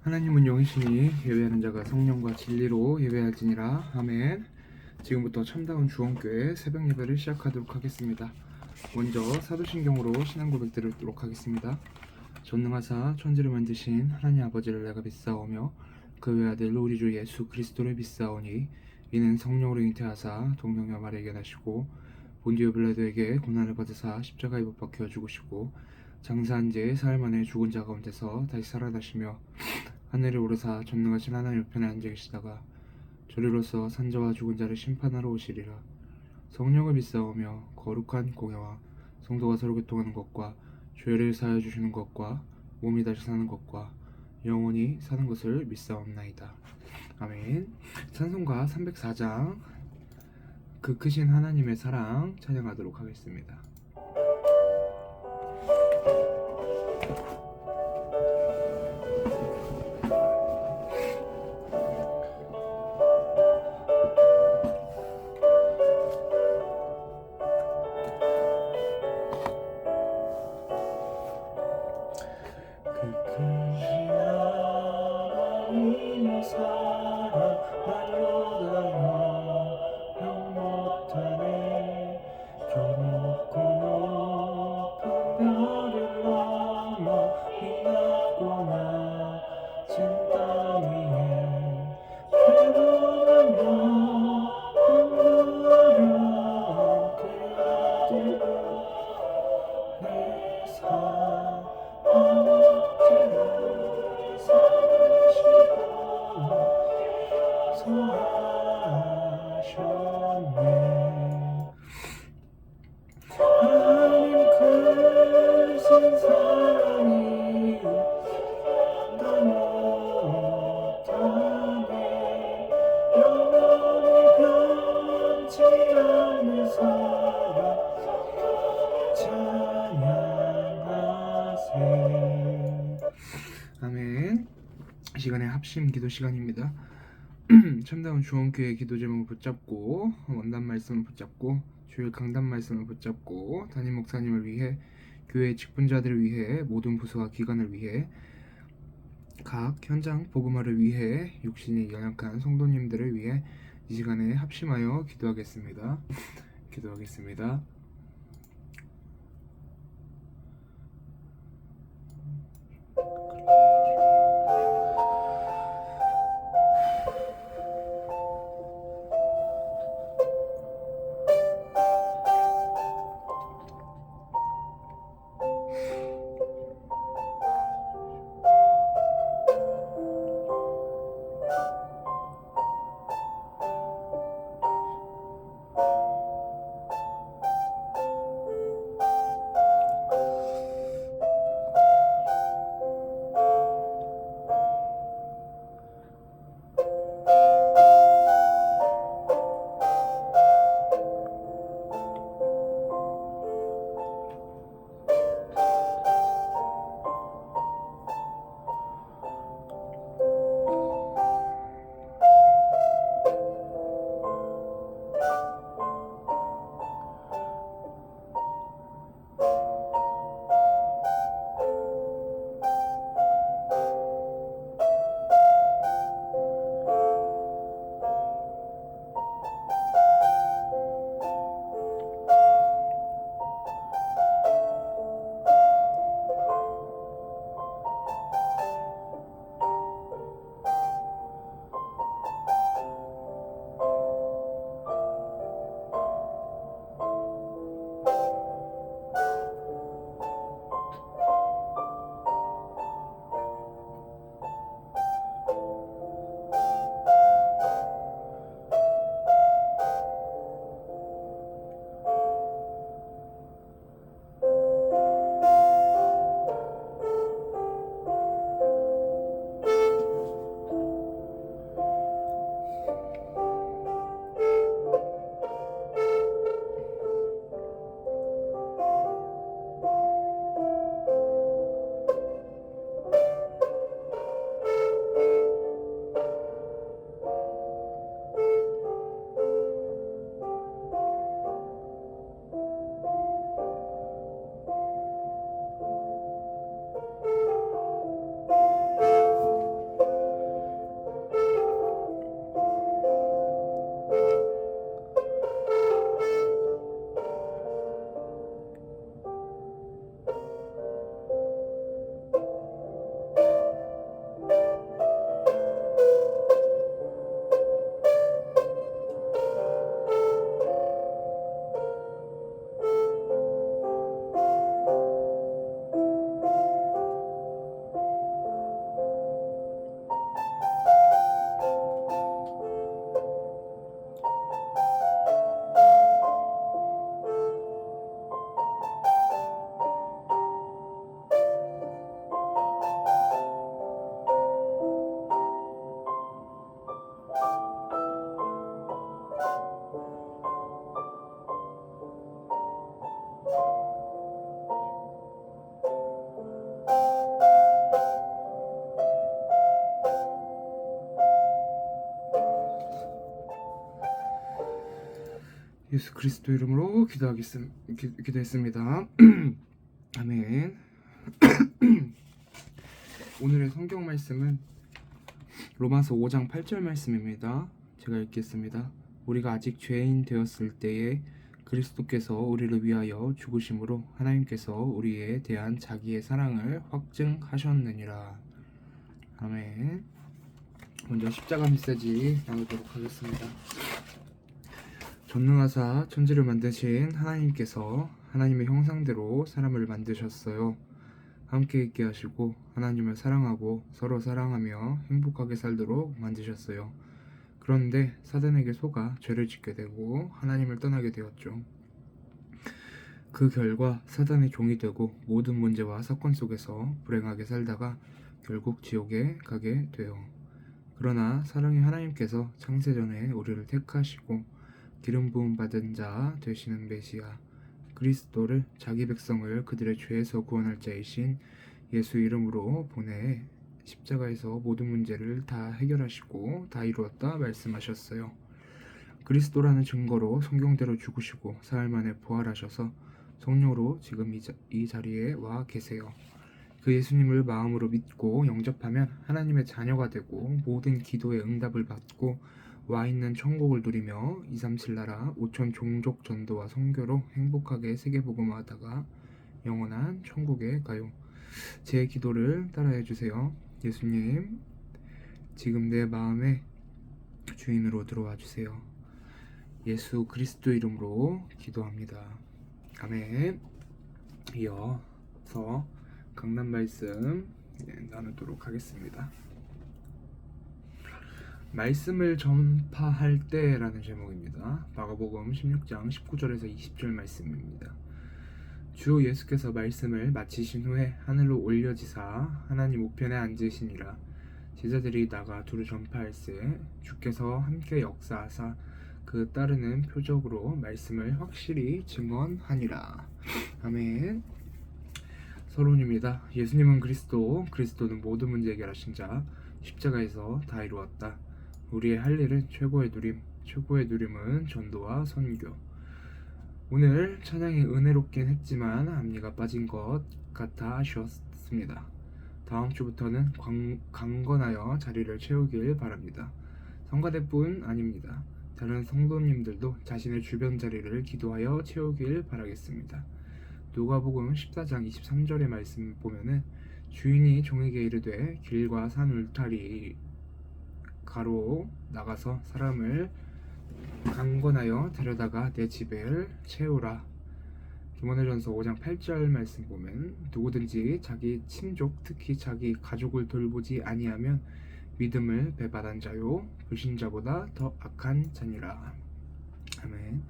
하나님은 영이시니 예배하는 자가 성령과 진리로 예배할지니라. 아멘. 지금부터 참다운 주원교회 새벽 예배를 시작하도록 하겠습니다. 먼저 사도신경으로 신앙 고백 드리도록 하겠습니다. 전능하사 천지를 만드신 하나님 아버지를 내가 믿사오며 그 외아들 우리 주 예수 그리스도를 믿사오니 이는 성령으로 잉태하사 동명여 마리아에게 나시고 본디오 빌라도에게 고난을 받으사 십자가에 못 박혀 죽으시고 장사한 지 사흘 만에 죽은 자 가운데서 다시 살아나시며 하늘에 오르사 전능하신 하나님 옆에 앉아 계시다가 저리로서 산자와 죽은 자를 심판하러 오시리라. 성령을 믿사오며 거룩한 공예와 성도가 서로 교통하는 것과 죄를 사하여 주시는 것과 몸이 다시 사는 것과 영원히 사는 것을 믿사옵나이다. 아멘. 찬송가 304장 그 크신 하나님의 사랑 찬양하도록 하겠습니다. 아멘. 이 시간에 합심 기도 시간입니다. 참다운 주원교회 기도 제목을 붙잡고 원단 말씀을 붙잡고 주일 강단 말씀을 붙잡고 담임 목사님을 위해 교회 직분자들을 위해 모든 부서와 기관을 위해 각 현장 복음화를 위해 육신이 연약한 성도님들을 위해 이 시간에 합심하여 기도하겠습니다. 기도하겠습니다. 예수 그리스도 이름으로 기도했습니다. 아멘. 오늘의 성경 말씀은 로마서 5장 8절 말씀입니다. 제가 읽겠습니다. 우리가 아직 죄인 되었을 때에 그리스도께서 우리를 위하여 죽으심으로 하나님께서 우리에 대한 자기의 사랑을 확증하셨느니라. 아멘. 먼저 십자가 메시지 나누도록 하겠습니다. 전능하사 천지를 만드신 하나님께서 하나님의 형상대로 사람을 만드셨어요. 함께 있게 하시고 하나님을 사랑하고 서로 사랑하며 행복하게 살도록 만드셨어요. 그런데 사단에게 속아 죄를 짓게 되고 하나님을 떠나게 되었죠. 그 결과 사단의 종이 되고 모든 문제와 사건 속에서 불행하게 살다가 결국 지옥에 가게 돼요. 그러나 사랑의 하나님께서 창세전에 우리를 택하시고 기름 부음 받은 자 되시는 메시아 그리스도를 자기 백성을 그들의 죄에서 구원할 자이신 예수 이름으로 보내 십자가에서 모든 문제를 다 해결하시고 다 이루었다 말씀하셨어요. 그리스도라는 증거로 성경대로 죽으시고 사흘 만에 부활하셔서 성령으로 지금 이 자리에 와 계세요. 그 예수님을 마음으로 믿고 영접하면 하나님의 자녀가 되고 모든 기도의 응답을 받고 와 있는 천국을 누리며 237 나라 5천 종족 전도와 선교로 행복하게 세계복음화하다가 영원한 천국에 가요. 제 기도를 따라해 주세요. 예수님, 지금 내 마음의 주인으로 들어와 주세요. 예수 그리스도 이름으로 기도합니다. 아멘. 이어서 강단 말씀 나누도록 하겠습니다. 말씀을 전파할 때라는 제목입니다. 마가복음 16장 19절에서 20절 말씀입니다. 주 예수께서 말씀을 마치신 후에 하늘로 올려지사 하나님 우편에 앉으시니라. 제자들이 나가 두루 전파할세 주께서 함께 역사하사 그 따르는 표적으로 말씀을 확실히 증언하니라. 아멘. 서론입니다. 예수님은 그리스도, 그리스도는 모든 문제 해결하신 자, 십자가에서 다 이루었다. 우리의 할 일은 최고의 누림, 최고의 누림은 전도와 선교. 오늘 찬양이 은혜롭긴 했지만 앞니가 빠진 것 같아 아쉬웠습니다. 다음 주부터는 강건하여 자리를 채우길 바랍니다. 성가대뿐 아닙니다. 다른 성도님들도 자신의 주변 자리를 기도하여 채우길 바라겠습니다. 누가복음 14장 23절의 말씀 보면은 주인이 종에게 이르되 길과 산 울타리 가로 나가서 사람을 강건하여 데려다가 내 집을 채우라. 디모데전서 5장 8절 말씀 보면 누구든지 자기 친족 특히 자기 가족을 돌보지 아니하면 믿음을 배반한 자요 불신자보다 더 악한 자니라. 아멘.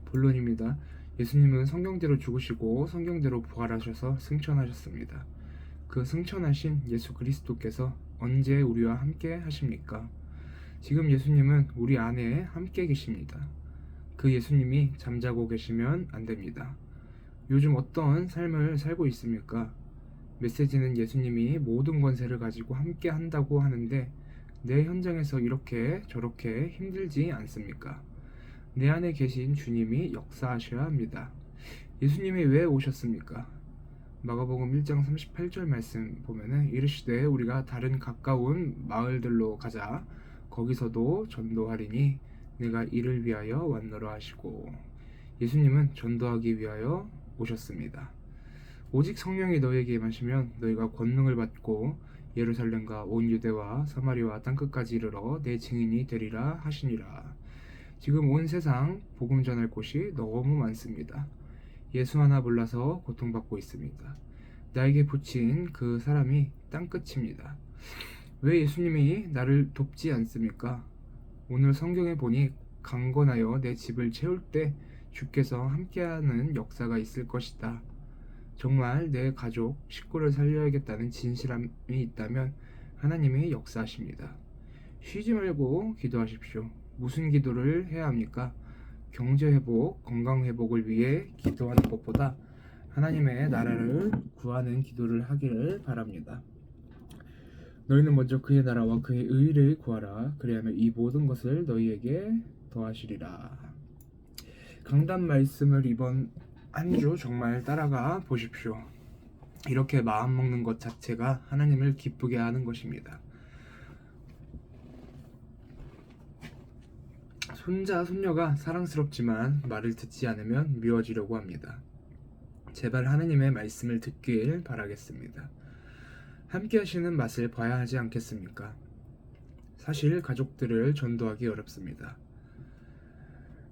본론입니다. 예수님은 성경대로 죽으시고 성경대로 부활하셔서 승천하셨습니다. 그 승천하신 예수 그리스도께서 언제 우리와 함께 하십니까? 지금 예수님은 우리 안에 함께 계십니다. 그 예수님이 잠자고 계시면 안 됩니다. 요즘 어떤 삶을 살고 있습니까? 메시지는 예수님이 모든 권세를 가지고 함께 한다고 하는데 내 현장에서 이렇게 저렇게 힘들지 않습니까? 내 안에 계신 주님이 역사하셔야 합니다. 예수님이 왜 오셨습니까? 마가복음 1장 38절 말씀 보면은 이르시되 우리가 다른 가까운 마을들로 가자. 거기서도 전도하리니 내가 이를 위하여 왔노라 하시고 예수님은 전도하기 위하여 오셨습니다. 오직 성령이 너에게 임하시면 너희가 권능을 받고 예루살렘과 온 유대와 사마리아 땅끝까지 이르러 내 증인이 되리라 하시니라. 지금 온 세상 복음 전할 곳이 너무 많습니다. 예수 하나 몰라서 고통받고 있습니다. 나에게 붙인 그 사람이 땅끝입니다. 왜 예수님이 나를 돕지 않습니까? 오늘 성경에 보니 강건하여 내 집을 채울 때 주께서 함께하는 역사가 있을 것이다. 정말 내 가족, 식구를 살려야겠다는 진실함이 있다면 하나님이 역사하십니다. 쉬지 말고 기도하십시오. 무슨 기도를 해야 합니까? 경제회복, 건강회복을 위해 기도하는 것보다 하나님의 나라를 구하는 기도를 하기를 바랍니다. 너희는 먼저 그의 나라와 그의 의를 구하라. 그리하면 이 모든 것을 너희에게 더하시리라. 강단 말씀을 이번 한 주 정말 따라가 보십시오. 이렇게 마음 먹는 것 자체가 하나님을 기쁘게 하는 것입니다. 손자, 손녀가 사랑스럽지만 말을 듣지 않으면 미워지려고 합니다. 제발 하나님의 말씀을 듣길 바라겠습니다. 함께 하시는 맛을 봐야 하지 않겠습니까? 사실 가족들을 전도하기 어렵습니다.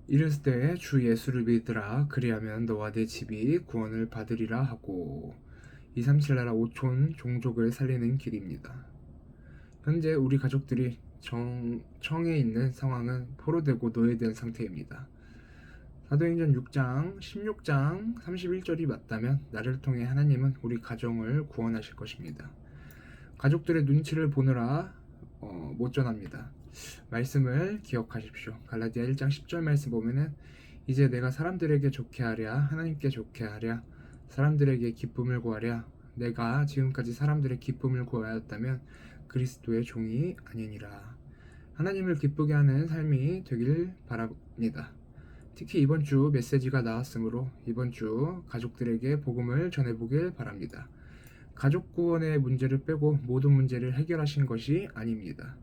이르되 주 예수를 믿으라 그리하면 너와 내 집이 구원을 받으리라 하고 237 나라 5촌 종족을 살리는 길입니다. 현재 우리 가족들이 청에 있는 상황은 포로되고 노예된 상태입니다. 사도행전 6장 16장 31절이 맞다면 나를 통해 하나님은 우리 가정을 구원하실 것입니다. 가족들의 눈치를 보느라 못 전합니다. 말씀을 기억하십시오. 갈라디아 1장 10절 말씀 보면은 이제 내가 사람들에게 좋게 하랴 하나님께 좋게 하랴 사람들에게 기쁨을 구하랴 내가 지금까지 사람들의 기쁨을 구하였다면 그리스도의 종이 아니니라. 하나님을 기쁘게 하는 삶이 되길 바랍니다. 특히 이번 주 메시지가 나왔으므로 이번 주 가족들에게 복음을 전해보길 바랍니다. 가족 구원의 문제를 빼고 모든 문제를 해결하신 것이 아닙니다.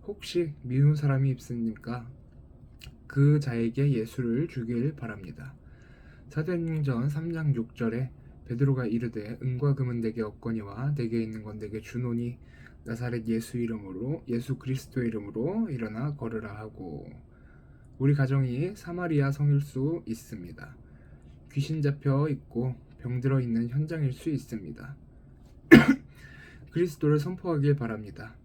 혹시 미운 사람이 있습니까? 그 자에게 예수를 주길 바랍니다. 사도행전 3장 6절에 베드로가 이르되 은과 금은 내게 없거니와 내게 있는 건 내게 주노니 나사렛 예수 그리스도의 이름으로 일어나 걸으라 하고 우리 가정이 사마리아 성일 수 있습니다. 귀신 잡혀 있고 병들어 있는 현장일 수 있습니다. 그리스도를 선포하길 바랍니다.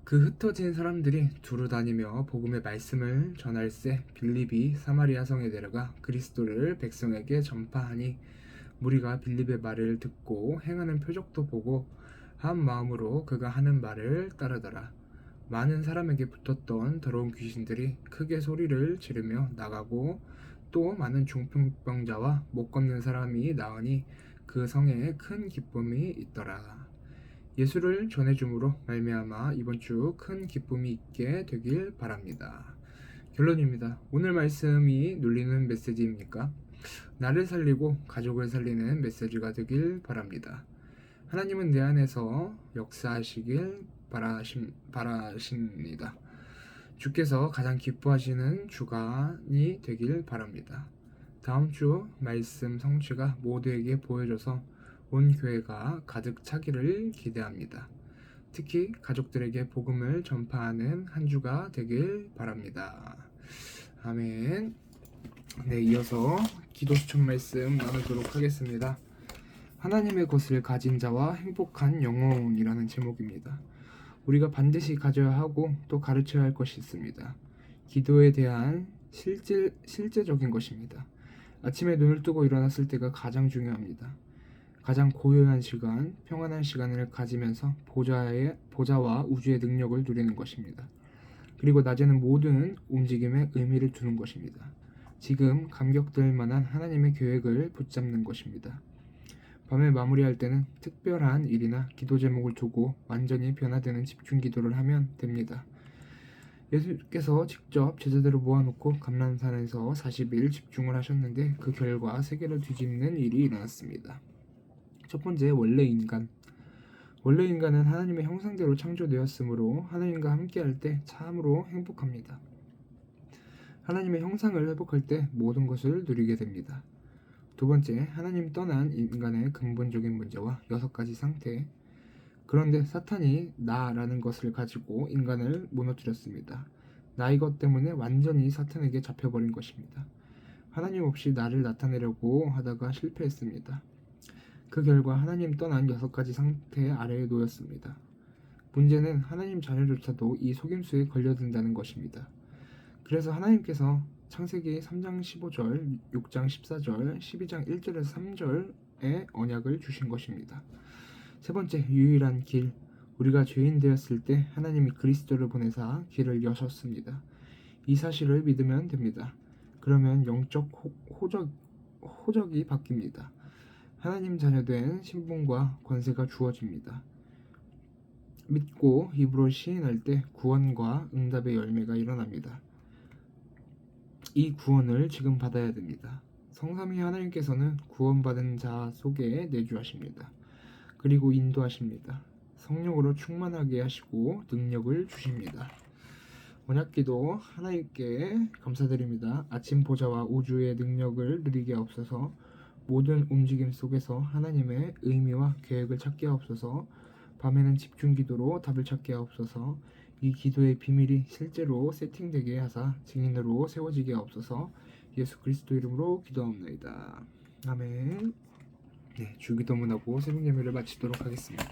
그 흩어진 사람들이 두루 다니며 복음의 말씀을 전할세 빌립이 사마리아 성에 내려가 그리스도를 백성에게 전파하니 무리가 빌립의 말을 듣고 행하는 표적도 보고 한 마음으로 그가 하는 말을 따르더라. 많은 사람에게 붙었던 더러운 귀신들이 크게 소리를 지르며 나가고 또 많은 중풍병자와 못 걷는 사람이 나으니 그 성에 큰 기쁨이 있더라. 예수를 전해줌으로 말미암아 이번 주 큰 기쁨이 있게 되길 바랍니다. 결론입니다. 오늘 말씀이 눌리는 메시지입니까? 나를 살리고 가족을 살리는 메시지가 되길 바랍니다. 하나님은 내 안에서 역사하시길 바라십니다. 주께서 가장 기뻐하시는 주간이 되길 바랍니다. 다음 주 말씀 성취가 모두에게 보여져서 온 교회가 가득 차기를 기대합니다. 특히 가족들에게 복음을 전파하는 한 주가 되길 바랍니다. 아멘. 네, 이어서 기도 수천 말씀 나누도록 하겠습니다. 하나님의 것을 가진 자와 행복한 영혼이라는 제목입니다. 우리가 반드시 가져야 하고 또 가르쳐야 할 것이 있습니다. 기도에 대한 실제적인 것입니다. 아침에 눈을 뜨고 일어났을 때가 가장 중요합니다. 가장 고요한 시간, 평안한 시간을 가지면서 보좌와 우주의 능력을 누리는 것입니다. 그리고 낮에는 모든 움직임에 의미를 두는 것입니다. 지금 감격될 만한 하나님의 계획을 붙잡는 것입니다. 밤에 마무리할 때는 특별한 일이나 기도 제목을 두고 완전히 변화되는 집중 기도를 하면 됩니다. 예수께서 직접 제자들을 모아놓고 감람산에서 40일 집중을 하셨는데 그 결과 세계를 뒤집는 일이 일어났습니다. 첫 번째, 원래 인간은 하나님의 형상대로 창조되었으므로 하나님과 함께할 때 참으로 행복합니다. 하나님의 형상을 회복할 때 모든 것을 누리게 됩니다. 두 번째, 하나님 떠난 인간의 근본적인 문제와 6가지 상태. 그런데 사탄이 나라는 것을 가지고 인간을 무너뜨렸습니다. 나 이것 때문에 완전히 사탄에게 잡혀버린 것입니다. 하나님 없이 나를 나타내려고 하다가 실패했습니다. 그 결과 하나님 떠난 6가지 상태 아래에 놓였습니다. 문제는 하나님 자녀조차도 이 속임수에 걸려든다는 것입니다. 그래서 하나님께서 창세기 3장 15절, 6장 14절, 12장 1절에서 3절의 언약을 주신 것입니다. 세 번째, 유일한 길. 우리가 죄인 되었을 때 하나님이 그리스도를 보내사 길을 여셨습니다. 이 사실을 믿으면 됩니다. 그러면 영적 호적이 바뀝니다. 하나님 자녀된 신분과 권세가 주어집니다. 믿고 입으로 시인할 때 구원과 응답의 열매가 일어납니다. 이 구원을 지금 받아야 됩니다. 성삼위 하나님께서는 구원받은 자 속에 내주하십니다. 그리고 인도하십니다. 성령으로 충만하게 하시고 능력을 주십니다. 언약기도 하나님께 감사드립니다. 아침 보좌와 우주의 능력을 누리게 하옵소서. 모든 움직임 속에서 하나님의 의미와 계획을 찾게 하옵소서. 밤에는 집중 기도로 답을 찾게 하옵소서. 이 기도의 비밀이 실제로 세팅되게 하사 증인으로 세워지게 하옵소서. 예수 그리스도 이름으로 기도하옵나이다. 아멘. 네, 주기도문하고 새벽 예배를 마치도록 하겠습니다.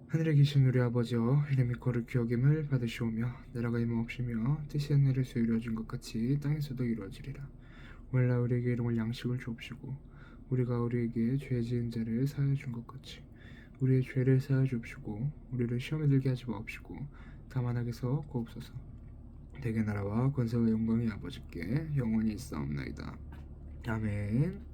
하늘에 계신 우리 아버지여, 이름이 거룩히 여김을 받으시오며 나라가 임하옵시며 뜻이 하늘에서 이루어진 것 같이 땅에서도 이루어지리라. 오늘날 우리에게 일용할 양식을 주옵시고 우리가 우리에게 죄 지은 자를 사하여 준 것 같이 우리의 죄를 사하여 주옵시고 우리를 시험에 들게 하지 마옵시고 다만 악에서 구하옵소서. 대개 나라와 권세와 영광이 아버지께 영원히 있사옵나이다. 아멘.